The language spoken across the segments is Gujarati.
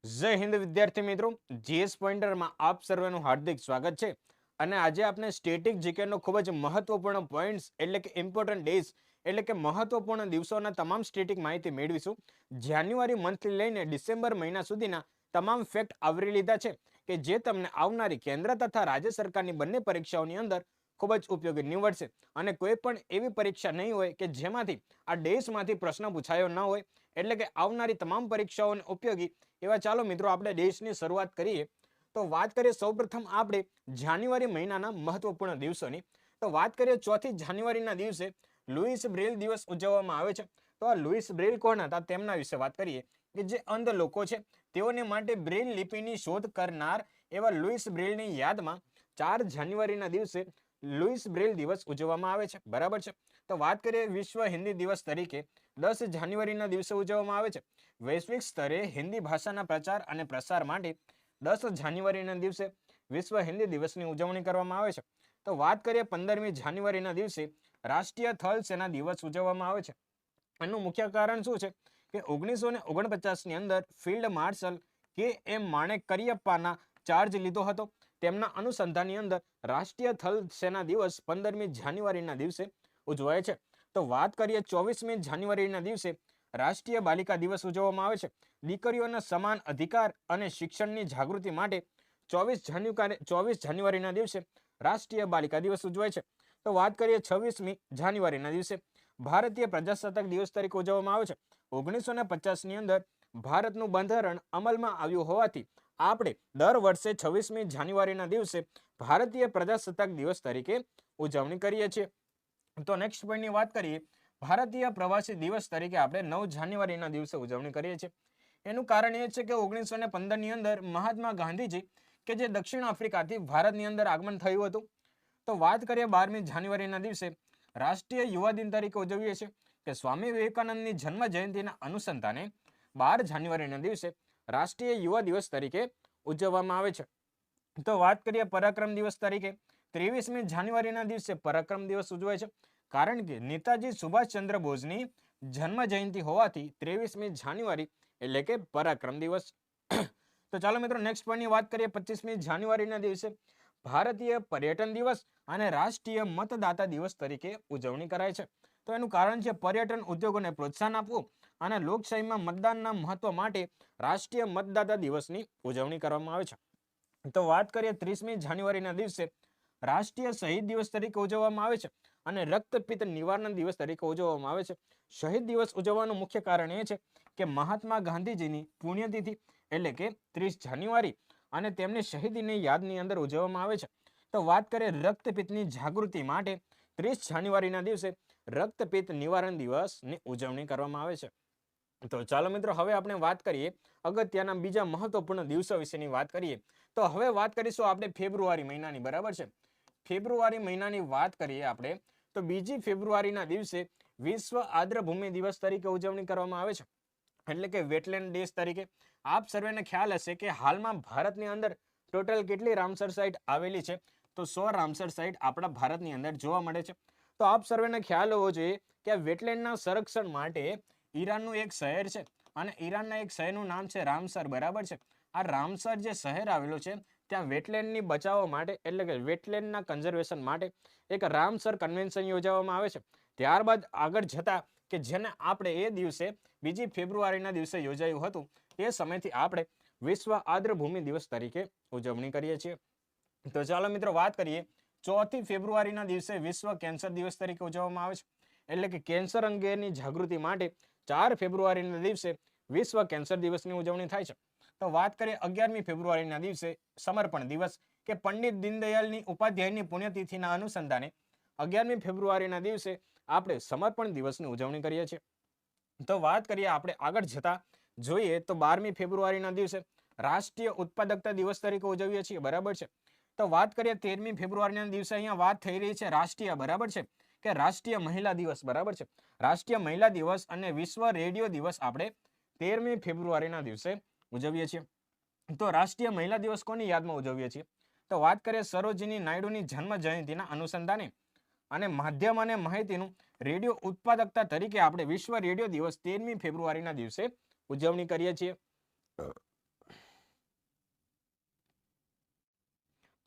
જય હિન્દ વિદ્યાર્થી મિત્રો, જીએસ પોઈન્ટરમાં આપ સર્વેનું હાર્દિક સ્વાગત છે. અને આજે આપણે સ્ટેટિક જીકેનો ખૂબ જ મહત્વપૂર્ણ પોઈન્ટ્સ એટલે કે ઇમ્પોર્ટન્ટ ડેઝ એટલે કે મહત્વપૂર્ણ દિવસોના તમામ સ્ટેટિક માહિતી મેળવીશું. જાન્યુઆરી મંથથી લઈને ડિસેમ્બર મહિના સુધીના તમામ ફેક્ટ આવરી લીધા છે કે જે તમને આવનારી કેન્દ્ર તથા રાજ્ય સરકારની બંને પરીક્ષાઓની અંદર ખૂબ જ ઉપયોગી નીવડશે. અને કોઈ પણ એવી પરીક્ષા નહીં હોય કે જેમાંથી આ ડેઝમાંથી પ્રશ્ન પૂછાયો ન હોય. એટલે કે આવનારી તમામ પરીક્ષાઓને ઉપયોગી એવા ચાલો મિત્રો આપણે દેશની શરૂઆત કરીએ. તો વાત કરીએ સૌપ્રથમ આપણે જાન્યુઆરી મહિનાના મહત્વપૂર્ણ દિવસોની. તો વાત કરીએ 4 જાન્યુઆરીના દિવસે લુઈસ બ્રેલ દિવસ ઉજવવામાં આવે છે. તો આ લુઈસ બ્રેલ કોણ હતા તેમના વિશે વાત કરીએ કે જે અંધ લોકો છે તેઓને માટે બ્રેલ લિપિની શોધ કરનાર એવા લુઈસ બ્રેલની યાદમાં 4 જાન્યુઆરીના દિવસે લુઈસ બ્રેલ દિવસ ઉજવવામાં આવે છે. બરાબર છે. તો વાત કરીએ વિશ્વ હિન્દી દિવસ તરીકે 10 જાન્યુઆરીના દિવસે ઉજવવામાં આવે છે. વૈશ્વિક સ્તરે હિન્દી ભાષાના પ્રચાર અને પ્રસાર માટે 10 જાન્યુઆરીના દિવસે વિશ્વ હિન્દી દિવસની ઉજવણી કરવામાં આવે છે. તો વાત કરીએ 15મી જાન્યુઆરીના દિવસે રાષ્ટ્રીય થલ સેના દિવસ ઉજવવામાં આવે છે. એનું મુખ્ય કારણ શું છે કે 1949ની અંદર ફિલ્ડ માર્શલ કે.એમ. માણેક કરિયપ્પાના ચાર્જ લીધો હતો. તેમના અનુસંધાનની અંદર રાષ્ટ્રીય થલ સેના દિવસ 15મી જાન્યુઆરીના દિવસે ઉજવાય છે. તો વાત કરીએ 24મી જાન્યુઆરીના દિવસે રાષ્ટ્રીય બાલિકા દિવસ ઉજવવામાં આવે છે. દીકરીઓના સમાન અધિકાર અને શિક્ષણની જાગૃતિ માટે 24 જાન્યુઆરીના દિવસે રાષ્ટ્રીય બાલિકા દિવસ ઉજવાય છે. તો વાત કરીએ 26મી જાન્યુઆરીના દિવસે ભારતીય પ્રજાસત્તાક દિવસ તરીકે ઉજવવામાં આવે છે. 1950ની અંદર ભારતનું બંધારણ અમલમાં આવ્યું હોવાથી આપણે દર વર્ષે 26મી જાન્યુઆરીના દિવસે ભારતીય પ્રજાસત્તાક દિવસ તરીકે ઉજવણી કરીએ છીએ. તો નેક્સ્ટ પોઈન્ટની વાત કરીએ ભારતીય પ્રવાસી દિવસ તરીકે આપણે 9 જાન્યુઆરીના દિવસે ઉજવણી કરીએ છીએ. એનું કારણ એ છે કે 1915ની અંદર મહાત્મા ગાંધીજી કે જે દક્ષિણ આફ્રિકાથી ભારતની અંદર આગમન થયું હતું. તો વાત કરીએ 12મી જાન્યુઆરીના દિવસે રાષ્ટ્રીય યુવા દિન તરીકે ઉજવીએ છીએ કે સ્વામી વિવેકાનંદની જન્મ જયંતિના અનુસંધાને 12 જાન્યુઆરીના દિવસે રાષ્ટ્રીય યુવા દિવસ તરીકે ઉજવવામાં આવે છે. તો વાત કરીએ પરાક્રમ દિવસ તરીકે 23મી જાન્યુઆરીના દિવસે પરાક્રમ દિવસ ઉજવાય છે. કારણ કે નેતાજી સુભાષચંદ્ર બોઝની જન્મ જયંતિ હોવાથી 23મી જાન્યુઆરી એટલે કે પરાક્રમ દિવસ. તો ચાલો મિત્રો નેક્સ્ટ પોઈન્ટની વાત કરીએ 25મી જાન્યુઆરીના દિવસે ભારતીય પર્યટન દિવસ અને રાષ્ટ્રીય મતદાતા દિવસ તરીકે ઉજવણી કરાય છે. તો એનું કારણ છે પર્યટન ઉદ્યોગોને પ્રોત્સાહન આપવું અને લોકશાહીમાં મતદાનના મહત્વ માટે રાષ્ટ્રીય મતદાતા દિવસની ઉજવણી કરવામાં આવે છે. તો વાત કરીએ 30મી જાન્યુઆરીના દિવસે રાષ્ટ્રીય શહીદ દિવસ તરીકે ઉજવવામાં આવે છે અને રક્તપિત્ત નિવારણ દિવસ તરીકે ઉજવવામાં આવે છે. શહીદ દિવસ ઉજવવાનું મુખ્ય કારણ એ છે કે મહાત્મા ગાંધીજીની પુણ્યતિથિ એટલે કે 30 જાન્યુઆરી અને તેમની શહીદીની યાદની અંદર ઉજવવામાં આવે છે. તો વાત કરીએ રક્તપિત્તની જાગૃતિ માટે 30 જાન્યુઆરીના દિવસે રક્તપિત્ત નિવારણ દિવસની ઉજવણી કરવામાં આવે છે. તો ચાલો મિત્રો હવે આપણે વાત કરીએ અગત્યના બીજા મહત્વપૂર્ણ દિવસો વિશેની વાત કરીએ. તો હવે વાત કરીશું આપણે ફેબ્રુઆરી મહિનાની. બરાબર છે. ફેબ્રુઆરી મહિનાની વાત કરીએ આપણે તો 2 ફેબ્રુઆરીના દિવસે વિશ્વ આર્દ્રભૂમિ દિવસ તરીકે ઉજવણી કરવામાં આવે છે. એટલે કે વેટલેન્ડ ડેઝ તરીકે. આપ સર્વેને ખ્યાલ હશે કે હાલમાં ભારતની અંદર ટોટલ કેટલી રામસર સાઇટ આવેલી છે? તો 100 રામસર સાઇટ આપણા ભારતની અંદર જોવા મળે છે. તો આપ સર્વેને ખ્યાલ હોવો જોઈએ કે આ વેટલેન્ડના સંરક્ષણ માટે ઈરાનનું એક શહેર છે અને ઈરાનના એક શહેરનું નામ છે રામસર. બરાબર છે. આ રામસર જે શહેર આવેલું છે ત્યાં વેટલેન્ડની બચાવવા માટે એટલે કે વેટલેન્ડના કન્ઝર્વેશન માટે એક રામસર કન્વેન્શન યોજવામાં આવે છે. ત્યારબાદ આગળ જતા કે જેને આપણે એ દિવસે 2 ફેબ્રુઆરીના દિવસે યોજાયું હતું એ સમયથી આપણે વિશ્વ આર્દ્રભૂમિ દિવસ તરીકે ઉજવણી કરીએ છીએ. તો ચાલો મિત્રો વાત કરીએ 4 ફેબ્રુઆરીના દિવસે વિશ્વ કેન્સર દિવસ તરીકે ઉજવવામાં આવે છે. એટલે કે કેન્સર અંગેની જાગૃતિ માટે 4 ફેબ્રુઆરીના દિવસે વિશ્વ કેન્સર દિવસની ઉજવણી થાય છે. તો વાત કરીએ 11મી ફેબ્રુઆરીના દિવસે સમર્પણ દિવસ કે પંડિત દીનદયાળની ઉપાધ્યાયની પુણ્યતિથિના અનુસંધાને 11મી ફેબ્રુઆરીના દિવસે આપણે સમર્પણ દિવસની ઉજવણી કરીએ છીએ. તો વાત કરીએ આપણે આગળ જતા જોઈએ તો 12મી ફેબ્રુઆરીના દિવસે રાષ્ટ્રીય ઉત્પાદકતા દિવસ તરીકે ઉજવીએ છીએ. બરાબર છે. તો વાત કરીએ 13મી ફેબ્રુઆરીના દિવસે અહીંયા વાત થઈ રહી છે રાષ્ટ્રીય. બરાબર છે કે રાષ્ટ્રીય મહિલા દિવસ. બરાબર છે. રાષ્ટ્રીય મહિલા દિવસ અને વિશ્વ રેડિયો દિવસ આપણે 13મી ફેબ્રુઆરીના દિવસે ઉજવીએ છીએ. તો રાષ્ટ્રીય મહિલા દિવસ કોની યાદમાં ઉજવીએ છીએ? તો વાત કરીએ સરોજિની નાયડુની જન્મ જયંતિના અનુસંધાને અને માધ્યમ અને માહિતીનું રેડિયો ઉત્પાદકતા તરીકે આપણે વિશ્વ રેડિયો દિવસ 13મી ફેબ્રુઆરીના દિવસે ઉજવણી કરીએ છીએ.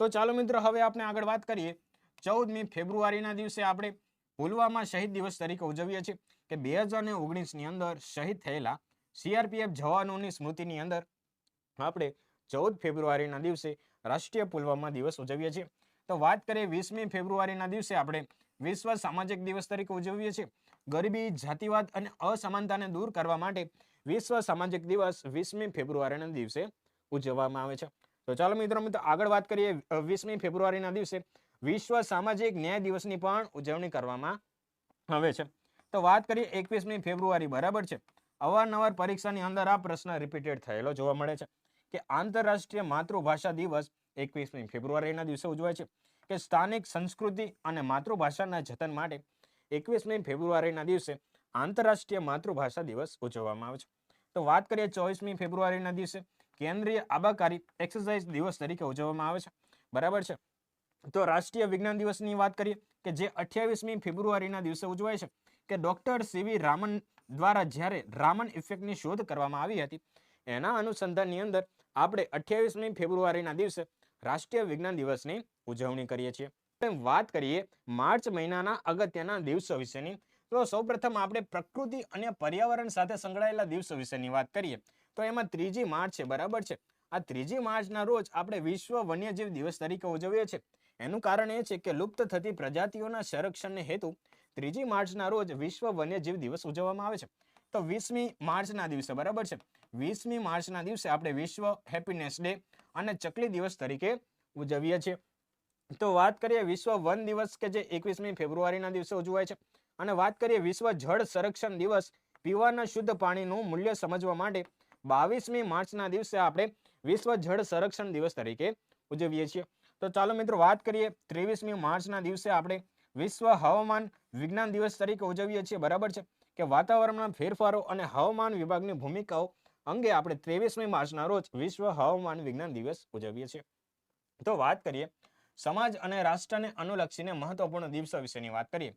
તો ચાલો મિત્રો હવે આપણે આગળ વાત કરીએ 14મી ફેબ્રુઆરીના દિવસે આપણે પુલવામા શહીદ દિવસ તરીકે ઉજવીએ છીએ કે 2019ની અંદર શહીદ થયેલા સીઆરપીએફ જવાનોની સ્મૃતિની અંદર આપણે 14 ફેબ્રુઆરીના દિવસે રાષ્ટ્રીય પુલવામા દિવસ ઉજવીએ છીએ. તો વાત કરીએ 20મી ફેબ્રુઆરીના દિવસે આપણે વિશ્વ સામાજિક દિવસ તરીકે ઉજવીએ છીએ. ગરીબી, જાતિવાદ અને અસમાનતાને દૂર કરવા માટે વિશ્વ સામાજિક દિવસ 20મી ફેબ્રુઆરીના દિવસે ઉજવવામાં આવે છે. તો ચાલો મિત્રો આગળ વાત કરીએ 20મી ફેબ્રુઆરીના દિવસે વિશ્વ સામાજિક ન્યાય દિવસની પણ ઉજવણી કરવામાં આવે છે. તો વાત કરીએ 21મી ફેબ્રુઆરી, બરાબર છે. અવારનવાર પરીક્ષાની અંદર આ પ્રશ્ન રિપીટેડ થયેલો જોવા મળે છે કે આંતરરાષ્ટ્રીય માતૃભાષા દિવસ 21મી ફેબ્રુઆરીના દિવસે ઉજવાય છે કે સ્થાનિક સંસ્કૃતિ અને માતૃભાષાના જતન માટે 21મી ફેબ્રુઆરીના દિવસે આંતરરાષ્ટ્રીય માતૃભાષા દિવસ ઉજવવામાં આવે છે. તો વાત કરીએ 24મી ફેબ્રુઆરીના દિવસે કેન્દ્રીય આબાકારી એક્સરસાઇઝ દિવસ તરીકે ઉજવવામાં આવે છે, બરાબર છે. તો રાષ્ટ્રીય વિજ્ઞાન દિવસની વાત કરીએ કે જે 28મી ફેબ્રુઆરીના દિવસે ઉજવાય છે કે ડોક્ટર સીવી રામન દ્વારા જ્યારે રામન ઇફેક્ટની શોધ કરવામાં આવી હતી એના અનુસંધાનની અંદર આપણે 28મી ફેબ્રુઆરીના દિવસે રાષ્ટ્રીય વિજ્ઞાન દિવસની ઉજવણી કરીએ છીએ. વાત કરીએ માર્ચ મહિનાના અગત્યના દિવસો વિશેની, તો સૌપ્રથમ આપણે પ્રકૃતિ અને પર્યાવરણ સાથે સંકળાયેલા દિવસો વિશેની વાત કરીએ તો એમાં 3જી માર્ચ છે, બરાબર છે. આ 3જી માર્ચના રોજ આપણે વિશ્વ વન્યજીવ દિવસ તરીકે ઉજવીએ છીએ. એનું કારણ એ છે કે લુપ્ત થતી પ્રજાતિઓના સંરક્ષણને હેતુ 3જી માર્ચના રોજ વિશ્વ વન્યજીવ દિવસ ઉજવવામાં આવે છે. તો 20મી માર્ચના દિવસે, બરાબર છે, 20મી માર્ચના દિવસે આપણે વિશ્વ હેપીનેસ ડે અને ચકલી દિવસ તરીકે ઉજવીએ છીએ. તો વાત કરીએ વિશ્વ વન દિવસ કે જે 21મી ફેબ્રુઆરીના દિવસે ઉજવાય છે. અને વાત કરીએ વિશ્વ જળ સંરક્ષણ દિવસ, પીવાના શુદ્ધ પાણીનું મૂલ્ય સમજવા માટે 22મી માર્ચના દિવસે આપણે વિશ્વ જળ સંરક્ષણ દિવસ તરીકે ઉજવીએ છીએ. તો ચાલો મિત્રો વાત કરીએ 23મી માર્ચના દિવસે આપણે વિશ્વ હવામાન વિજ્ઞાન દિવસ તરીકે ઉજવીએ છીએ, બરાબર છે, કે વાતાવરણના ફેરફારો અને હવામાન વિભાગની ભૂમિકાઓ અંગે આપણે 23મી માર્ચના રોજ વિશ્વ હવામાન વિજ્ઞાન દિવસ ઉજવીએ છીએ. તો વાત કરીએ સમાજ અને રાષ્ટ્રને અનુલક્ષીને મહત્વપૂર્ણ દિવસો વિશેની વાત કરીએ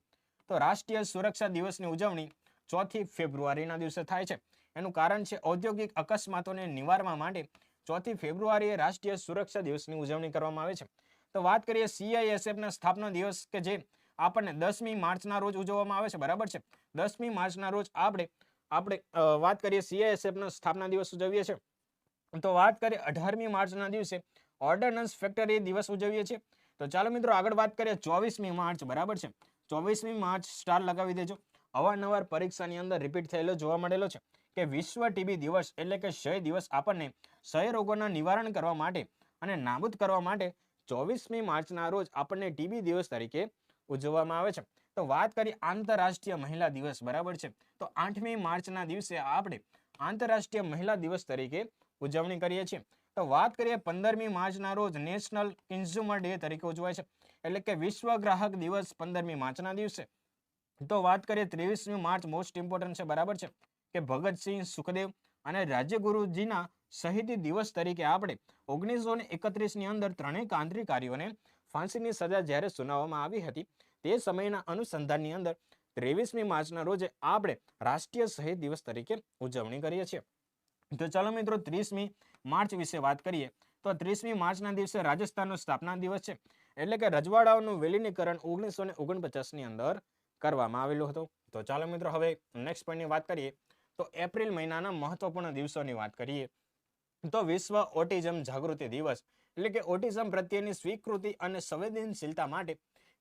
તો રાષ્ટ્રીય સુરક્ષા દિવસની ઉજવણી 4 ફેબ્રુઆરીના દિવસે થાય છે. એનું કારણ છે ઔદ્યોગિક અકસ્માતોને નિવારવા માટે 4 ફેબ્રુઆરીએ રાષ્ટ્રીય સુરક્ષા દિવસની ઉજવણી કરવામાં આવે છે. તો વાત કરીએ CISFના સ્થાપના દિવસ કે જે આપણને 10મી માર્ચના રોજ ઉજવવામાં આવે છે, બરાબર છે. 10મી માર્ચના રોજ આપણે વાત કરીએ CISFના સ્થાપના દિવસ ઉજવીએ છીએ. તો વાત કરીએ 18મી માર્ચના દિવસે ઓર્ડનન્સ ફેક્ટરી દિવસ ઉજવીએ છીએ. તો ચાલો મિત્રો આગળ વાત કરીએ 24મી માર્ચ, બરાબર છે. 24મી માર્ચ સ્ટાર લગાવી દેજો. અવારનવાર પરીક્ષાની અંદર રિપીટ થયેલો જોવા મળેલો છે કે વિશ્વ ટીબી દિવસ એટલે કે ક્ષય દિવસ આપણને ક્ષય રોગોના નિવારણ કરવા માટે અને નાબૂદ કરવા માટે 24મી માર્ચના રોજ આપણને ટીબી દિવસ તરીકે ઉજવવામાં આવે છે. તો વાત કરીએ આંતરરાષ્ટ્રીય મહિલા દિવસ, બરાબર છે. તો 8મી માર્ચના દિવસે આપણે આંતરરાષ્ટ્રીય મહિલા દિવસ તરીકે ઉજવણી કરીએ છીએ. તો વાત કરીએ 15મી માર્ચના રોજ નેશનલ કન્ઝ્યુમર ડે તરીકે ઉજવાય છે એટલે કે વિશ્વ ગ્રાહક દિવસ 15મી માર્ચના દિવસે. તો વાત કરીએ 23મી માર્ચ મોસ્ટ ઇમ્પોર્ટન્ટ છે, બરાબર છે, કે ભગતસિંહ, સુખદેવ અને રાજ્યગુરુજીના શહીદી દિવસ તરીકે આપણે 1931ની અંદર ત્રણેય ક્રાંતિકારીઓને ફાંસીની સજા જ્યારે સુનાવવામાં આવી હતી તે સમયના અનુસંધાનની અંદર 23મી માર્ચના રોજ આપણે રાષ્ટ્રીય શહીદ દિવસ તરીકે ઉજવણી કરીએ છીએ. તો ચાલો મિત્રો 30મી માર્ચ વિશે વાત કરીએ તો 30મી માર્ચના દિવસે રાજસ્થાનનો સ્થાપના દિવસ છે એટલે કે રજવાડાઓનું વિલીનીકરણ 1949ની અંદર કરવામાં આવેલું હતું. તો ચાલો મિત્રો હવે નેક્સ્ટ પોઈન્ટની વાત કરીએ તો એપ્રિલ મહિનાના મહત્વપૂર્ણ દિવસોની વાત કરીએ તો વિશ્વ ઓટિઝમ જાગૃતિ દિવસ એટલે કે ઓટિઝમ પ્રત્યેની સ્વીકૃતિ અને સંવેદનશીલતા માટે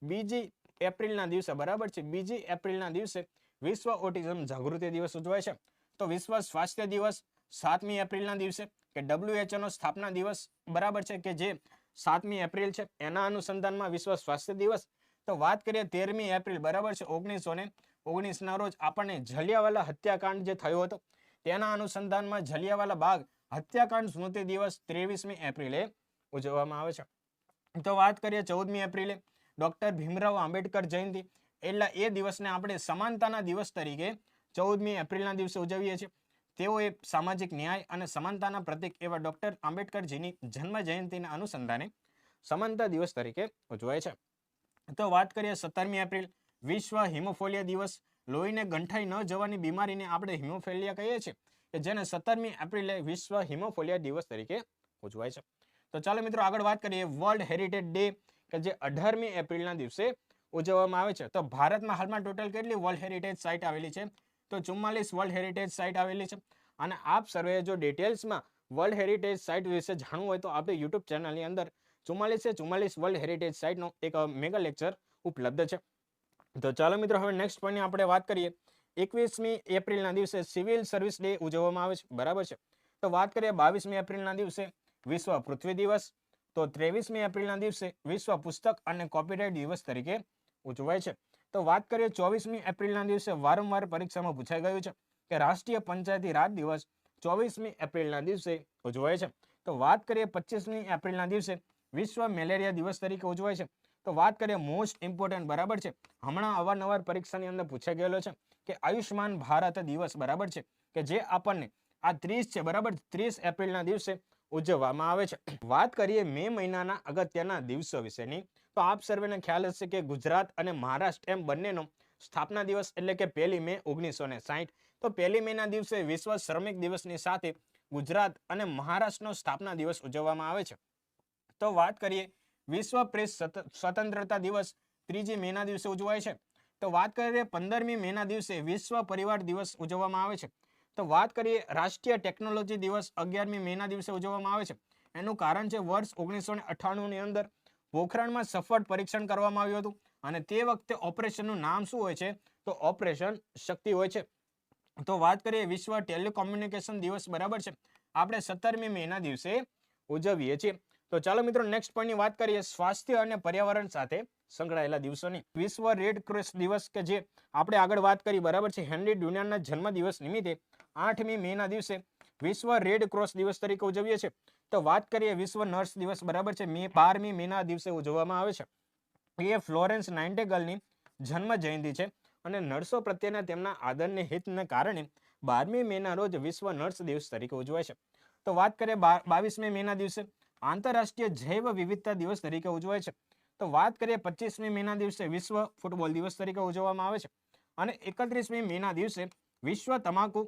2 એપ્રિલના દિવસે, બરાબર છે, 2 એપ્રિલના દિવસે વિશ્વ ઓટિઝમ જાગૃતિ દિવસ ઉજવાય છે. તો વિશ્વ સ્વાસ્થ્ય દિવસ 7મી એપ્રિલના દિવસે કે WHO નો સ્થાપના દિવસ, બરાબર છે, કે જે 7મી એપ્રિલ છે એના અનુસંધાનમાં વિશ્વ સ્વાસ્થ્ય દિવસ. તો વાત કરીએ 13મી એપ્રિલ, બરાબર છે, 1919ના રોજ આપણને જલિયાવાલા હત્યાકાંડ જે થયો હતો તેના અનુસંધાનમાં જલિયાવાલા બાગ હત્યાકાંડ સ્મૃતિ દિવસ 23મી એપ્રિલે ઉજવવામાં આવે છે. તો વાત કરીએ 14મી એપ્રિલે ડોક્ટર ભીમરાવ આંબેડકર જયંતિ એટલે એ દિવસને આપણે સમાનતાના દિવસ તરીકે 14મી એપ્રિલના દિવસે ઉજવીએ છીએ. તેઓએ સામાજિક ન્યાય અને સમાનતાના પ્રતીક એવા ડોક્ટર આંબેડકરજીની જન્મ જયંતિના અનુસંધાને સમાનતા દિવસ તરીકે ઉજવાય છે. તો વાત કરીએ 17મી એપ્રિલ વિશ્વ હિમોફિલિયા દિવસ, લોહીને ગંઠાઈ ન જવાની બીમારીને આપણે હિમોફિલિયા કહીએ છીએ કે જેને 17મી એપ્રિલે વિશ્વ હિમોફિલિયા દિવસ તરીકે ઉજવાય છે. તો ચાલો મિત્રો આગળ વાત કરીએ વર્લ્ડ હેરિટેજ ડે કે જે 18મી એપ્રિલના દિવસે ઉજવવામાં આવે છે. તો ભારતમાં હાલમાં ટોટલ કેટલી વર્લ્ડ હેરિટેજ સાઇટ આવેલી છે? તો 44 વર્લ્ડ હેરિટેજ સાઇટ આવેલી છે. અને આપ સર્વે જો ડિટેલ્સમાં વર્લ્ડ હેરિટેજ સાઇટ વિશે જાણવું હોય તો આપણે યુટ્યુબ ચેનલની અંદર 44 વર્લ્ડ હેરિટેજ સાઇટનો એક મેગા લેક્ચર ઉપલબ્ધ છે. તો ચાલો મિત્રો હવે નેક્સ્ટ પોઈન્ટની આપણે વાત કરીએ. 21મી એપ્રિલના દિવસે સિવિલ સર્વિસ ડે ઉજવવામાં આવે છે, બરાબર છે. તો વાત કરીએ 22મી એપ્રિલના દિવસે વિશ્વ પૃથ્વી દિવસ. તો 23મી એપ્રિલના દિવસે વિશ્વ પુસ્તક અને કોપીરાઇટ દિવસ તરીકે ઉજવાય છે. તો વાત કરીએ 24મી એપ્રિલના દિવસે વારંવાર પરીક્ષામાં પૂછાઈ ગયું છે કે રાષ્ટ્રીય પંચાયતી રાજ દિવસ 24મી એપ્રિલના દિવસે ઉજવાય છે. તો વાત કરીએ 25મી એપ્રિલના દિવસે વિશ્વ મેલેરિયા દિવસ તરીકે ઉજવાય છે. તો વાત કરીએ મોસ્ટ ઇમ્પોર્ટન્ટ, બરાબર છે, હમણાં અવારનવાર પરીક્ષાની અંદર પૂછાઈ ગયેલો છે કે આયુષ્માન ભારત દિવસ, બરાબર છે, કે જે આપણને આ 30 છે, બરાબર, 30 એપ્રિલના દિવસે ઉજવવામાં આવે છે. વાત કરીએ મે મહિનાના અગત્યના દિવસો વિશેની. તો આપ સર્વેને ખ્યાલ હશે કે ગુજરાત અને મહારાષ્ટ્ર એમ બંનેનો સ્થાપના દિવસ એટલે કે 1 મે 1960. તો 1 મેના દિવસે વિશ્વ શ્રમિક દિવસની સાથે ગુજરાત અને મહારાષ્ટ્રનો સ્થાપના દિવસ ઉજવવામાં આવે છે. તો વાત કરીએ વિશ્વ પ્રેસ સ્વતંત્રતા દિવસ 3 મેના દિવસે ઉજવાય છે. તો વાત કરીએ 15મી મેના દિવસે વિશ્વ પરિવાર દિવસ ઉજવવામાં આવે છે. તો વાત કરીએ રાષ્ટ્રીય ટેકનોલોજી દિવસ 11મી મેના દિવસે ઉજવવામાં આવે છે. એનું કારણ છે વર્ષ 1998ની અંદર પોખરણમાં સફળ પરીક્ષણ કરવામાં આવ્યું હતું અને તે વખતે ઓપરેશનનું નામ શું હોય છે? તો ઓપરેશન શક્તિ હોય છે. તો વાત કરીએ વિશ્વ ટેલિકોમ્યુનિકેશન દિવસ, બરાબર છે, આપણે 17મી મેના દિવસે ઉજવીએ છીએ. તો ચાલો મિત્રો નેક્સ્ટ પોઈન્ટની વાત કરીએ સ્વાસ્થ્ય અને પર્યાવરણ સાથે સંકળાયેલા દિવસોની. વિશ્વ રેડ ક્રોસ દિવસ કે જે આપણે આગળ વાત કરી, બરાબર છે, હેનરી ડુનાન્ટના જન્મદિવસ નિમિત્તે 8મી મેના દિવસે વિશ્વ રેડ ક્રોસ દિવસ તરીકે ઉજવીએ છીએ. તો વાત કરીએ વિશ્વ નર્સ દિવસ, બરાબર છે, 12મી મેના દિવસે ઉજવવામાં આવે છે. એ ફ્લોરેન્સ નાઇટિંગેલની જન્મ જયંતિ છે અને નર્સો પ્રત્યેના તેમના આદરને હિતને કારણે 12મી મેના રોજ વિશ્વ નર્સ દિવસ તરીકે ઉજવાય છે. તો વાત કરીએ 22મી મેના દિવસે આંતરરાષ્ટ્રીય જૈવ વિવિધતા દિવસ તરીકે ઉજવાય છે. તો વાત કરીએ 25મી મેના દિવસે વિશ્વ ફૂટબોલ દિવસ તરીકે ઉજવવામાં આવે છે અને 31મી મેના દિવસે વિશ્વ તમાકુ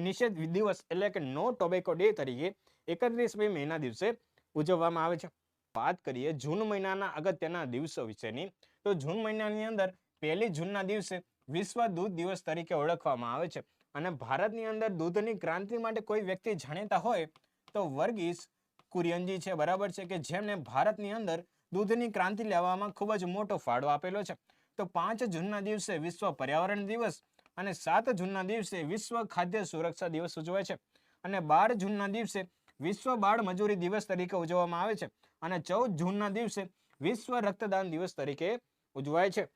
નિષેધ દિવસ એટલે કે નો ટોબેકો ડે તરીકે 31મી મેના દિવસે ઉજવવામાં આવે છે. વાત કરીએ જૂન મહિનાના અગત્યના દિવસો વિશેની. તો જૂન મહિનાની અંદર 1 જૂનના દિવસે વિશ્વ દૂધ દિવસ તરીકે ઓળખવામાં આવે છે અને ભારતની અંદર દૂધની ક્રાંતિ માટે કોઈ વ્યક્તિ જાણીતા હોય તો વર્ગીસ કુરિયનજી છે, બરાબર છે, કે જેમને ભારતની અંદર દૂધની ક્રાંતિ લેવામાં ખૂબ જ મોટો ફાળો આપેલો છે. તો 5 જૂનના દિવસે વિશ્વ પર્યાવરણ દિવસ અને 7 જૂનના દિવસે વિશ્વ ખાદ્ય સુરક્ષા દિવસ ઉજવાય છે અને 12 જૂનના દિવસે વિશ્વ બાળ મજૂરી દિવસ તરીકે ઉજવવામાં આવે છે અને 14 જૂનના દિવસે વિશ્વ રક્તદાન દિવસ તરીકે ઉજવાય છે.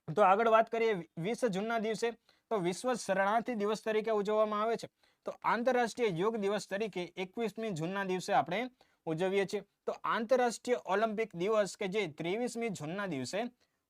તો આગળ વાત કરીએ 20 જૂનના દિવસે તો વિશ્વ શરણાર્થી દિવસ તરીકે ઉજવવામાં આવે છે. તો આંતરરાષ્ટ્રીય યોગ દિવસ તરીકે 21મી જૂનના દિવસે આપણે ઉજવીએ છીએ. તો આંતરરાષ્ટ્રીય ઓલિમ્પિક દિવસ કે જે 23મી જૂનના દિવસે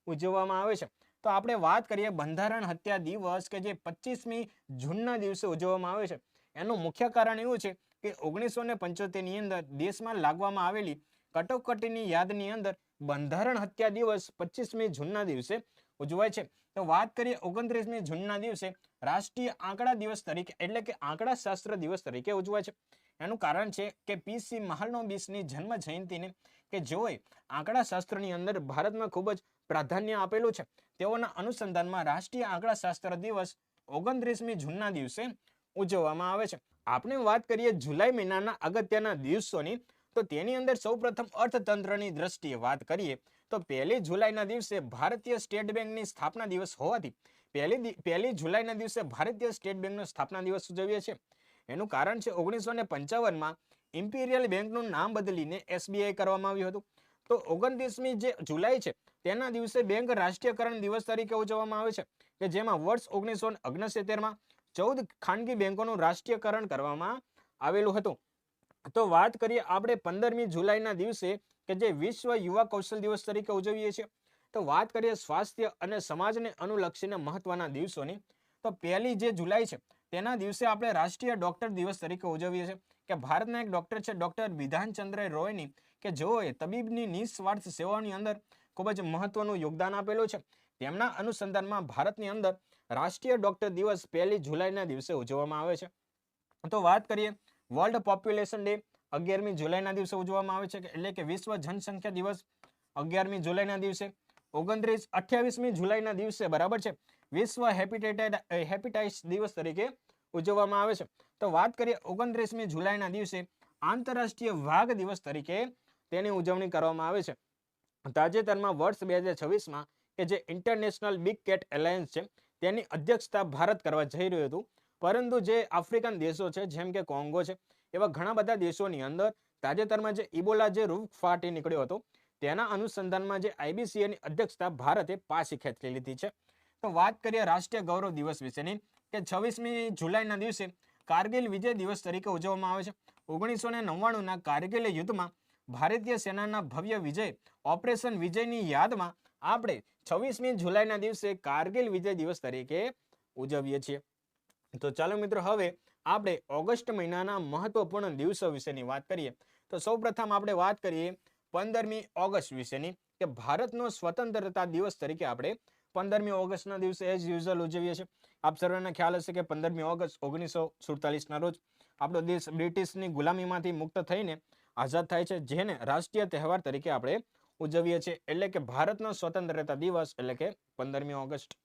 ઉજવવામાં આવે છે. તો આપણે વાત કરીએ બંધારણ હત્યા દિવસ કે જે 25મી જૂનના દિવસે ઉજવવામાં આવે છે. એનું મુખ્ય કારણ એવું છે કે 1975ની અંદર દેશમાં લાગવામાં આવેલી કટોકટીની યાદની અંદર બંધારણ હત્યા દિવસ 25મી જૂનના દિવસે ઉજવાય છે. તો વાત કરીએ 29મી જૂનના દિવસે રાષ્ટ્રીય આંકડા દિવસ તરીકે એટલે કે આંકડા શાસ્ત્ર દિવસ તરીકે ઉજવાય છે. એનું કારણ છે કે પીસી મહાલનોબિસની જન્મ જયંતિને કે જેઓએ આંકડા શાસ્ત્રની અંદર ભારતમાં ખૂબ જ પ્રાધાન્ય આપેલું છે તેઓના અનુસંધાનમાં રાષ્ટ્રીય આંકડા શાસ્ત્ર દિવસ 29મી જૂનના દિવસે ઉજવવામાં આવે છે. આપણે વાત કરીએ જુલાઈ મહિનાના અગત્યના દિવસોની. તો તેની અંદર સૌપ્રથમ અર્થતંત્રની દ્રષ્ટિએ વાત કરીએ તો 1 જુલાઈના દિવસે ભારતીય સ્ટેટ બેંકની સ્થાપના દિવસ હોવાથી 1 જુલાઈના દિવસે ભારતીય સ્ટેટ બેંકનો સ્થાપના દિવસ ઉજવીએ છીએ. એનું કારણ છે 1955માં ઇમ્પિરિયલ બેંકનું નામ બદલીને એસબીઆઈ કરવામાં આવ્યું હતું. તો 29મી જે જુલાઈ છે તેના દિવસે બેંક રાષ્ટ્રીયકરણ દિવસ તરીકે ઉજવવામાં આવે છે કે જેમાં વર્ષ 1969માં 14 ખાનગી બેંકોનું રાષ્ટ્રીયકરણ કરવામાં આવેલું હતું. તો વાત કરીએ આપણે 15મી જુલાઈના દિવસે કે જે વિશ્વ યુવા કૌશલ દિવસ તરીકે ઉજવીએ છીએ. તો વાત કરીએ સ્વાસ્થ્ય અને સમાજને અનુલક્ષીને મહત્વના દિવસોની. તો 1 જે જુલાઈ છે તેના દિવસે આપણે રાષ્ટ્રીય ડોક્ટર દિવસ તરીકે ઉજવીએ છીએ કે ભારતના એક ડોક્ટર છે ડોક્ટર વિધાનચંદ્ર રોયની કે જેઓએ તબીબની નિસ્વાર્થ સેવાઓની અંદર ખૂબ જ મહત્વનું યોગદાન આપેલું છે. તેમના અનુસંધાનમાં ભારતની અંદર રાષ્ટ્રીય ડોક્ટર દિવસ 1 જુલાઈના દિવસે ઉજવવામાં આવે છે. તો વાત કરીએ વર્લ્ડ પોપ્યુલેશન ડે 11મી જુલાઈના દિવસે ઉજવવામાં આવે છે, એટલે કે વિશ્વ જનસંખ્યા દિવસ 11મી જુલાઈના દિવસે. 28મી જુલાઈના દિવસે બરાબર છે વિશ્વ હેપેટાઇટિસ દિવસ તરીકે ઉજવવામાં આવે છે. તો વાત કરીએ 29મી જુલાઈના દિવસે આંતરરાષ્ટ્રીય વાઘ દિવસ તરીકે તેની ઉજવણી કરવામાં આવે છે. તાજેતરમાં વર્ષ 2026માં કે જે ઇન્ટરનેશનલ બિગ કેટ એલાયન્સ છે તેની અધ્યક્ષતા ભારત કરવા જઈ રહ્યું હતું, પરંતુ જે આફ્રિકન દેશો છે જેમ કે કોંગો છે એવા ઘણા બધા દેશોની અંદર તાજેતરમાં જે ઇબોલા જે રોગ ફાટી નીકળ્યો હતો તેના અનુસંધાનમાં જે IBCA ની અધ્યક્ષતા ભારતે પાછી ખેંચી લીધી છે. તો વાત કરીએ રાષ્ટ્રીય ગૌરવ દિવસ વિશેની કે 26મી જુલાઈના દિવસે કારગિલ વિજય દિવસ તરીકે ઉજવવામાં આવે છે. 1999ના કારગિલ યુદ્ધમાં ભારતીય સેનાના ભવ્ય વિજય ઓપરેશન વિજયની યાદમાં આપણે 26મી જુલાઈના દિવસે કારગિલ વિજય દિવસ તરીકે ઉજવીએ છીએ. તો ચાલો મિત્રો હવે આપણે ઓગસ્ટ મહિનાના મહત્વપૂર્ણ દિવસો વિશેની વાત કરીએ. તો સૌપ્રથમ આપણે વાત કરીએ 15મી ઓગસ્ટ વિશેની કે ભારતનો સ્વતંત્રતા દિવસ તરીકે આપણે 15મી ઓગસ્ટના દિવસે એઝ યુઝ્યુઅલ ઉજવીએ છીએ. આપ સર્વેને ખ્યાલ હશે કે 15મી ઓગસ્ટ 1947ના રોજ આપણો દેશ બ્રિટિશની ગુલામીમાંથી મુક્ત થઈને આઝાદ થાય છે, જેને રાષ્ટ્રીય તહેવાર તરીકે આપણે ઉજવીએ છીએ, એટલે કે ભારતનો સ્વતંત્રતા દિવસ એટલે કે 15મી ઓગસ્ટ.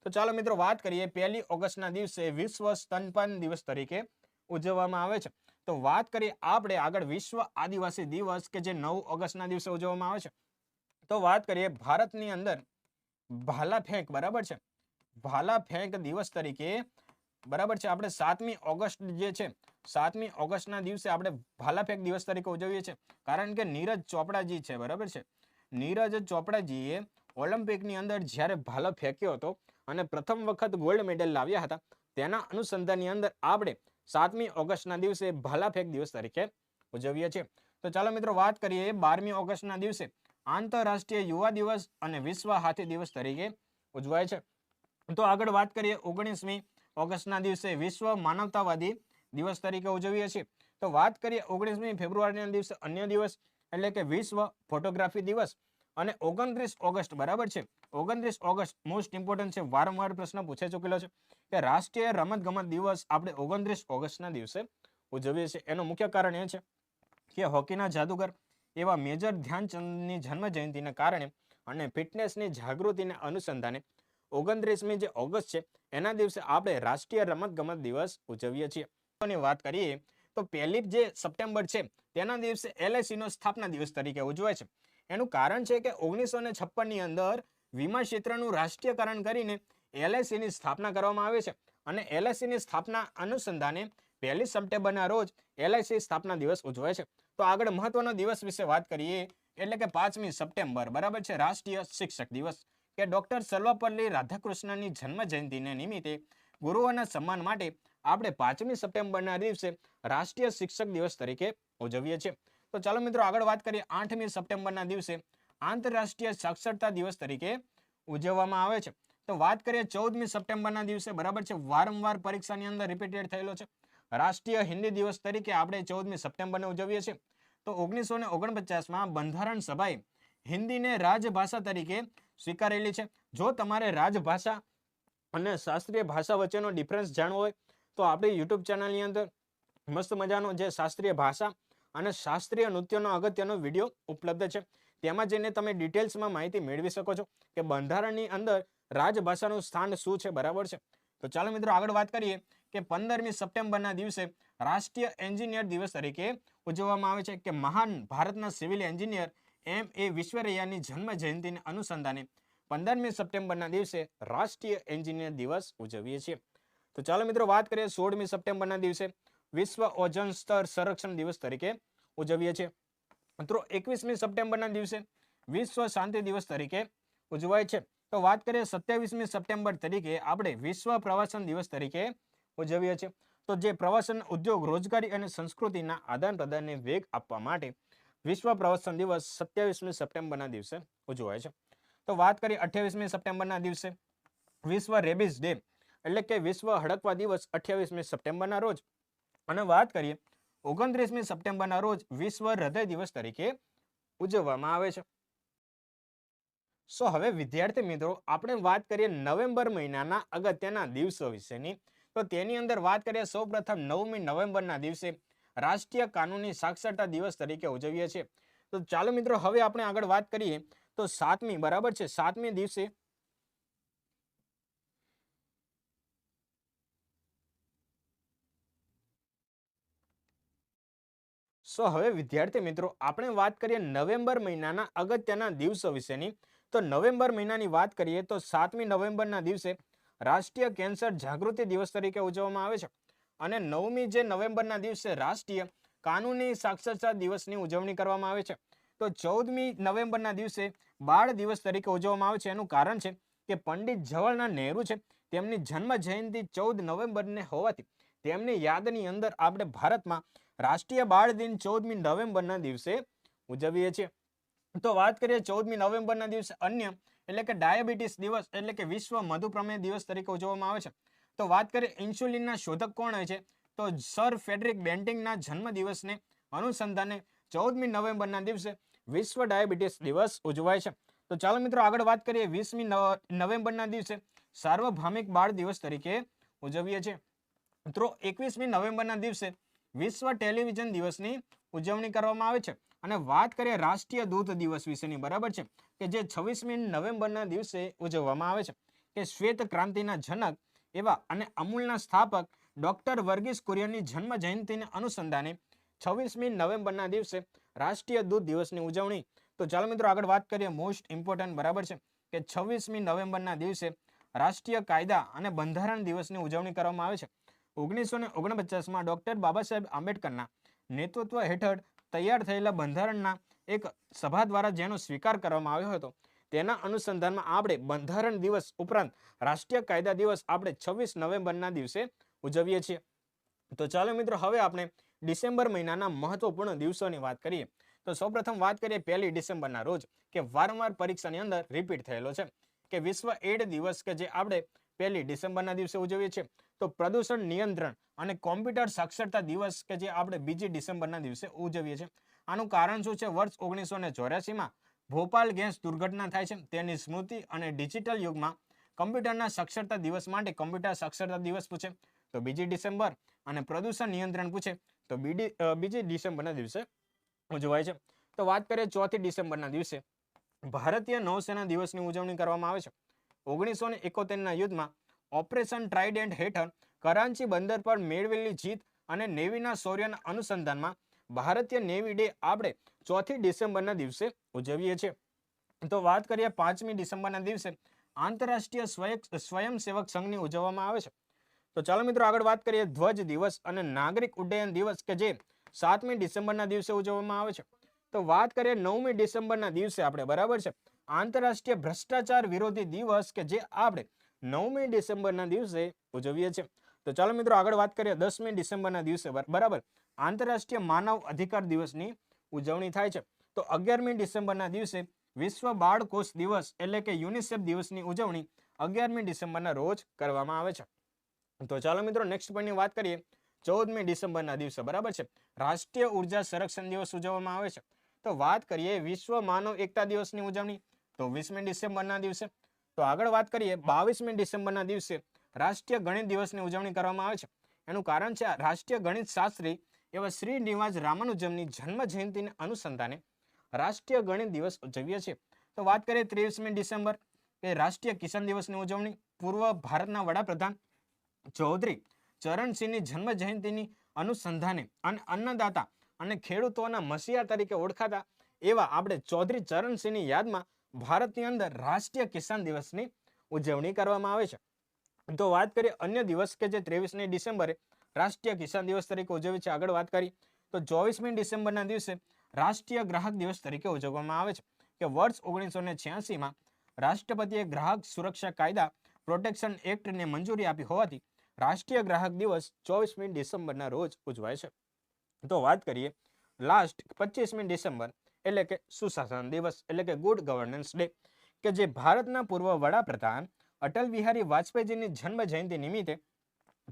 તો ચાલો મિત્રો વાત કરીએ 1લી ઓગસ્ટના દિવસે વિશ્વ સ્તનપાન દિવસ તરીકે ઉજવવામાં આવે છે. તો વાત કરીએ આપણે આગળ વિશ્વ આદિવાસી દિવસ કે જે 9 ઓગસ્ટના દિવસે ઉજવવામાં આવે છે. તો વાત કરીએ ભારતની અંદર ભાલા ફેંક બરાબર છે, ભાલા ફેંક દિવસ તરીકે બરાબર છે આપણે 7મી ઓગસ્ટ જે છે 7મી ઓગસ્ટના દિવસે આપણે ભાલા ફેંક દિવસ તરીકે ઉજવીએ છીએ, કારણ કે નીરજ ચોપડાજી છે બરાબર છે, નીરજ ચોપડાજીએ ઓલિમ્પિકની અંદર જ્યારે ભાલો ફેંક્યો હતો અને પ્રથમ વખત ગોલ્ડ મેડલ લાવ્યા હતા તેના અનુસંધાનની અંદર આપણે 7મી ઓગસ્ટના દિવસે ભાલા ફેંક દિવસ તરીકે ઉજવીએ છીએ. તો ચાલો મિત્રો વાત કરીએ 12મી ઓગસ્ટના દિવસે આંતરરાષ્ટ્રીય યુવા દિવસ અને વિશ્વ હાથી દિવસ તરીકે ઉજવાય છે. તો આગળ વાત કરીએ 19મી ઓગસ્ટના દિવસે વિશ્વ માનવતાવાદી દિવસ તરીકે ઉજવીએ છીએ. તો વાત કરીએ 19મી ફેબ્રુઆરીના દિવસે અન્ય દિવસ એટલે કે વિશ્વ ફોટોગ્રાફી દિવસ અને 29 ઓગસ્ટ બરાબર છે 29 ઓગસ્ટ મોસ્ટ ઇમ્પોર્ટન્ટ છે, વારંવાર પ્રશ્ન પૂછાઈ ચૂકેલો છે કે રાષ્ટ્રીય રમતગમત દિવસ આપણે 29 ઓગસ્ટના દિવસે ઉજવીએ છીએ. એનું મુખ્ય કારણ એ છે કે હોકીના જાદુગર એવા મેજર ધ્યાનચંદની જન્મ જયંતિને કારણે અને ફિટનેસની જાગૃતિને અનુસંધાને 29મી જે ઓગસ્ટ છે એના દિવસે આપણે રાષ્ટ્રીય રમતગમત દિવસ ઉજવીએ છીએ. વાત કરીએ તો 1લી જે સપ્ટેમ્બર છે તેના દિવસે LIC નો સ્થાપના દિવસ તરીકે ઉજવાય છે. એનું કારણ છે કે 1956ની અંદર વીમા ક્ષેત્રનું રાષ્ટ્રીયકરણ કરીને LIC ની સ્થાપના કરવામાં આવે છે અને LIC ની સ્થાપના અનુસંધાને 1લી સપ્ટેમ્બરના રોજ LIC સ્થાપના દિવસ ઉજવાય છે. તો આગળ મહત્વનો દિવસ વિશે વાત કરીએ એટલે કે 5મી સપ્ટેમ્બર બરાબર છે રાષ્ટ્રીય શિક્ષક દિવસ કે ડોક્ટર સર્વપલ્લી રાધાકૃષ્ણની જન્મ જયંતિને નિમિત્તે ગુરુઓના સન્માન માટે આપણે 5મી સપ્ટેમ્બરના દિવસે રાષ્ટ્રીય શિક્ષક દિવસ તરીકે ઉજવીએ છીએ. તો ચાલો મિત્રો આગળ વાત કરીએ 8મી સપ્ટેમ્બરના દિવસે આંતરરાષ્ટ્રીય સાક્ષરતા દિવસ તરીકે ઉજવવામાં આવે છે. તો વાત કરીએ 14મી સપ્ટેમ્બરના દિવસે બરાબર છે વારંવાર પરીક્ષાની અંદર રિપીટેડ થયેલો છે રાષ્ટ્રીય હિન્દી દિવસ તરીકે આપણે 14મી સપ્ટેમ્બરને ઉજવીએ છીએ. તો 1949માં બંધારણ સભાએ હિન્દીને રાજભાષા તરીકે સ્વીકારેલી છે. જો તમારે રાજભાષા અને શાસ્ત્રીય ભાષા વચ્ચેનો ડિફરન્સ જાણવો હોય તો આપણી યુટ્યુબ ચેનલની અંદર મસ્ત મજાનો જે શાસ્ત્રીય ભાષા અને શાસ્ત્રીય નૃત્યનો અગત્યનો વિડીયો ઉપલબ્ધ છે. તેમાં જઈને તમે ડિટેલ્સમાં માહિતી મેળવી શકો છો કે બંધારણની અંદર રાજભાષાનું સ્થાન શું છે બરાબર છે. તો ચાલો મિત્રો આગળ વાત કરીએ કે 15મી સપ્ટેમ્બરના દિવસે રાષ્ટ્રીય એન્જિનિયર દિવસ તરીકે ઉજવવામાં આવે છે કે મહાન ભારતના સિવિલ એન્જિનિયર MA વિશ્વરૈયાની જન્મ જયંતિને અનુસંધાને 15મી સપ્ટેમ્બરના દિવસે રાષ્ટ્રીય એન્જિનિયર દિવસ ઉજવીએ છીએ. તો ચાલો મિત્રો વાત કરીએ 16મી સપ્ટેમ્બરના દિવસે વિશ્વ ઓઝોન સ્તર સંરક્ષણ દિવસ તરીકે ઉજવીએ છીએ. મિત્રો 21મી સપ્ટેમ્બરના દિવસે વિશ્વ શાંતિ દિવસ તરીકે ઉજવાય છે. તો વાત કરીએ 27મી સપ્ટેમ્બર તરીકે આપણે વિશ્વ પ્રવાસન દિવસ તરીકે ઉજવીએ છીએ. તો જે પ્રવાસન ઉદ્યોગ રોજગારી અને સંસ્કૃતિના આદાન પ્રદાનને વેગ આપવા માટે વિશ્વ પ્રવાસન દિવસ 27મી સપ્ટેમ્બરના દિવસે ઉજવાય છે. તો વાત કરીએ 28મી સપ્ટેમ્બરના દિવસે વિશ્વ રેબિઝ ડે એટલે કે વિશ્વ હડકવા દિવસ 28મી સપ્ટેમ્બરના રોજ અને વાત કરીએ 29મી સપ્ટેમ્બરના રોજ વિશ્વ હૃદય દિવસ તરીકે ઉજવવામાં આવે છે. સો હવે વિદ્યાર્થી મિત્રો આપણે વાત કરીએ નવેમ્બર મહિનાના અગત્યના દિવસો વિશેની. તો તેની અંદર વાત કરીએ સૌપ્રથમ 9મી નવેમ્બરના દિવસે રાષ્ટ્રીય કાનૂની સાક્ષરતા દિવસ તરીકે ઉજવીએ છીએ. તો ચાલો મિત્રો હવે આપણે આગળ વાત કરીએ તો 7મી, બરાબર છે, 7મી દિવસે હવે વિદ્યાર્થી મિત્રો આપણે વાત કરીએ નવેમ્બર મહિનાના અગત્યના દિવસો વિશેની. તો નવેમ્બર મહિનાની વાત કરીએ તો 7મી નવેમ્બરના દિવસે રાષ્ટ્રીય કેન્સર જાગૃતિ દિવસ તરીકે ઉજવવામાં આવે છે અને 9મી જે નવેમ્બરના દિવસે રાષ્ટ્રીય કાનૂની સાક્ષરતા દિવસની ઉજવણી કરવામાં આવે છે. તો 14મી નવેમ્બરના દિવસે બાળ દિવસ તરીકે ઉજવવામાં આવે છે. એનું કારણ છે કે પંડિત જવાહરલાલ નહેરુ છે તેમની જન્મ જયંતિ 14 નવેમ્બરને હોવાથી તેમની યાદની અંદર આપણે ભારતમાં રાષ્ટ્રીય બાળ દિન 14મી નવેમ્બરના દિવસે ઉજવીએ છીએ. તો વાત કરીએ 14મી નવેમ્બરના દિવસે અન્ય એટલે કે ડાયાબિટીસ દિવસ એટલે કે વિશ્વ મધુપ્રમેહ દિવસ તરીકે ઉજવવામાં આવે છે. તો વાત કરીએ ઇન્સ્યુલિનના શોધક કોણ હોય છે તો સર ફ્રેડરિક બેન્ટિંગના જન્મ દિવસને અનુસંધાને 14મી નવેમ્બરના દિવસે વિશ્વ ડાયાબિટીસ દિવસ ઉજવાય છે. તો ચાલો મિત્રો આગળ વાત કરીએ 20મી નવેમ્બરના દિવસે સાર્વભૌમિક બાળ દિવસ તરીકે ઉજવીએ છીએ. મિત્રો 21મી નવેમ્બરના દિવસે વિશ્વ ટેલિવિઝન દિવસની ઉજવણી કરવામાં આવે છે. અને વાત કરીએ રાષ્ટ્રીય દૂધ દિવસ વિશેની, બરાબર છે, કે જે 26મી નવેમ્બરના દિવસે ઉજવવામાં આવે છે કે શ્વેત ક્રાંતિના જનક એવા અને અમૂલના સ્થાપક ડોક્ટર વર્ગીસ કુરિયનની જન્મ જયંતિને અનુસંધાને 26મી નવેમ્બરના દિવસે રાષ્ટ્રીય દૂધ દિવસની ઉજવણી. તો ચાલો મિત્રો આગળ વાત કરીએ મોસ્ટ ઇમ્પોર્ટન્ટ, બરાબર છે, કે 26મી નવેમ્બરના દિવસે રાષ્ટ્રીય કાયદા અને બંધારણ દિવસની ઉજવણી કરવામાં આવે છે. 1949માં ડોક્ટર બાબા સાહેબ આંબેડકરના નેતૃત્વ હેઠળ તૈયાર થયેલા બંધારણના એક સભા દ્વારા જેનો સ્વીકાર કરવામાં આવ્યો હતો તેના અનુસંધાનમાં આપણે બંધારણ દિવસ ઉપરાંત રાષ્ટ્રીય કાયદા દિવસ આપણે 26 નવેમ્બરના દિવસે ઉજવીએ છીએ. તો ચાલો મિત્રો હવે આપણે ડિસેમ્બર મહિનાના મહત્વપૂર્ણ દિવસોની વાત કરીએ. તો સૌપ્રથમ વાત કરીએ 1 ડિસેમ્બરના રોજ, કે વારંવાર પરીક્ષાની અંદર રિપીટ થયેલો છે, કે વિશ્વ એઇડ દિવસ, કે જે આપણે 1 ડિસેમ્બરના દિવસે ઉજવીએ છીએ. તો પ્રદૂષણ નિયંત્રણ અને કોમ્પ્યુટર સાક્ષરતા દિવસ, કે જે આપણે 2 ડિસેમ્બરના દિવસે ઉજવીએ છીએ. આનું કારણ શું છે? વર્ષ 1984માં ભોપાલ ગેસ દુર્ઘટના થાય છે તેની સ્મૃતિ અને ડિજિટલ યુગમાં કમ્પ્યુટરના સાક્ષરતા દિવસ માટે કમ્પ્યુટર સાક્ષરતા દિવસ પૂછે તો 2 ડિસેમ્બર, અને પ્રદૂષણ નિયંત્રણ પૂછે તો 2 ડિસેમ્બરના દિવસે ઉજવાય છે. તો વાત કરીએ 4 ડિસેમ્બરના દિવસે ભારતીય નૌસેના દિવસની ઉજવણી કરવામાં આવે છે. 1971ના યુદ્ધમાં ઓપરેશન ટ્રાઇડન્ટ હેઠળ કરાંચી બંદર પર મેળવેલી જીત અને નેવીના શૌર્યના અનુસંધાનમાં ભારતીય નેવી ડે આપણે 4 ડિસેમ્બરના દિવસે ઉજવીએ છીએ. તો વાત કરીએ 5મી ડિસેમ્બરના દિવસે આંતરરાષ્ટ્રીય સ્વયંસેવક સંઘની ઉજવવામાં આવે છે. તો ચાલો મિત્રો આગળ વાત કરીએ ધ્વજ દિવસ અને નાગરિક ઉડ્ડયન દિવસ, કે જે 7મી ડિસેમ્બરના દિવસે ઉજવવામાં આવે છે. તો વાત કરીએ 9મી ડિસેમ્બરના દિવસે આપણે, બરાબર છે, આંતરરાષ્ટ્રીય ભ્રષ્ટાચાર વિરોધી દિવસ, કે જે આપણે 9મી ડિસેમ્બરના દિવસે ઉજવીએ છીએ. તો ચાલો મિત્રો આગળ વાત કરીએ 10મી ડિસેમ્બરના દિવસે, બરાબર, આંતરરાષ્ટ્રીય માનવ અધિકાર દિવસની ઉજવણી થાય છે. તો 11મી ડિસેમ્બરના દિવસે વિશ્વ બાળકોષ દિવસ એટલે કે યુનિસેફ દિવસની ઉજવણી 11મી ડિસેમ્બરના રોજ કરવામાં આવે છે. તો ચાલો મિત્રો નેક્સ્ટ પોઈન્ટની વાત કરીએ 14મી ડિસેમ્બરના દિવસે, બરાબર છે, રાષ્ટ્રીય ઉર્જા સંરક્ષણ દિવસ ઉજવવામાં આવે છે. તો વાત કરીએ વિશ્વ માનવ એકતા દિવસની ઉજવણી તો 20મી ડિસેમ્બરના દિવસે. તો આગળ વાત કરીએ 22મી ડિસેમ્બરના દિવસે રાષ્ટ્રીય ગણિત દિવસની ઉજવણી કરવામાં આવે છે. એનું કારણ છે રાષ્ટ્રીય ગણિત શાસ્ત્રી એવા શ્રીનિવાસ રામાનુજમની જન્મ જયંતિને અનુસંધાને રાષ્ટ્રીય ગણિત દિવસ ઉજવીએ છીએ. તો વાત કરીએ 23મી ડિસેમ્બર, કે રાષ્ટ્રીય કિસાન દિવસની ઉજવણી. પૂર્વ ભારતના વડાપ્રધાન ચૌધરી ચરણસિંહની જન્મ જયંતિની અનુસંધાને અને અન્નદાતા અને ખેડૂતોના મસીહા તરીકે ઓળખાતા એવા આપણે ચૌધરી ચરણસિંહની યાદમાં ભારતની અંદર રાષ્ટ્રીય કિસાન દિવસની ઉજવણી કરવામાં આવે છે. તો વાત કરીએ અન્ય દિવસ, કે જે 23મી ડિસેમ્બરે રાષ્ટ્રીય કિસાન દિવસ તરીકે ઉજવે છે. આગળ વાત કરી તો 24મી ડિસેમ્બરના દિવસે રાષ્ટ્રીય ગ્રાહક દિવસ તરીકે ઉજવવામાં આવે છે, કે વર્ષ 1986માં રાષ્ટ્રપતિએ ગ્રાહક સુરક્ષા કાયદા પ્રોટેક્શન એક્ટને મંજૂરી આપી હોવાથી રાષ્ટ્રીય ગ્રાહક દિવસ 24મી ડિસેમ્બરના રોજ ઉજવાય છે. તો વાત કરીએ લાસ્ટ 25મી ડિસેમ્બર એટલે કે સુશાસન દિવસ એટલે કે ગુડ ગવર્નન્સ ડે, કે જે ભારતના પૂર્વ વડાપ્રધાન અટલ બિહારી વાજપેયીજીની જન્મ જયંતિ નિમિત્તે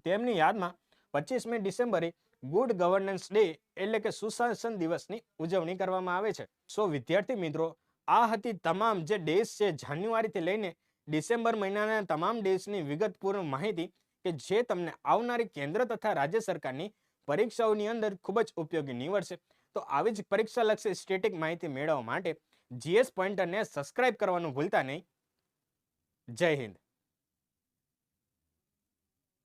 તેમની યાદમાં 25મી ડિસેમ્બરે ગુડ ગવર્નન્સ ડે એટલે કે સુશાસન દિવસની ઉજવણી કરવામાં આવે છે. સો વિદ્યાર્થી મિત્રો, આ હતી તમામ જે ડેઝ છે જાન્યુઆરીથી લઈને ડિસેમ્બર મહિનાના તમામ ડેઝની વિગતપૂર્ણ માહિતી, કે જે તમને આવનારી કેન્દ્ર તથા રાજ્ય સરકારની પરીક્ષાઓની અંદર ખૂબ જ ઉપયોગી નીવડશે. તો આવી જ પરીક્ષાલક્ષી સ્ટેટિક માહિતી મેળવવા માટે GS પોઈન્ટરને સબસ્ક્રાઇબ કરવાનું ભૂલતા નહીં. જય હિન્દ.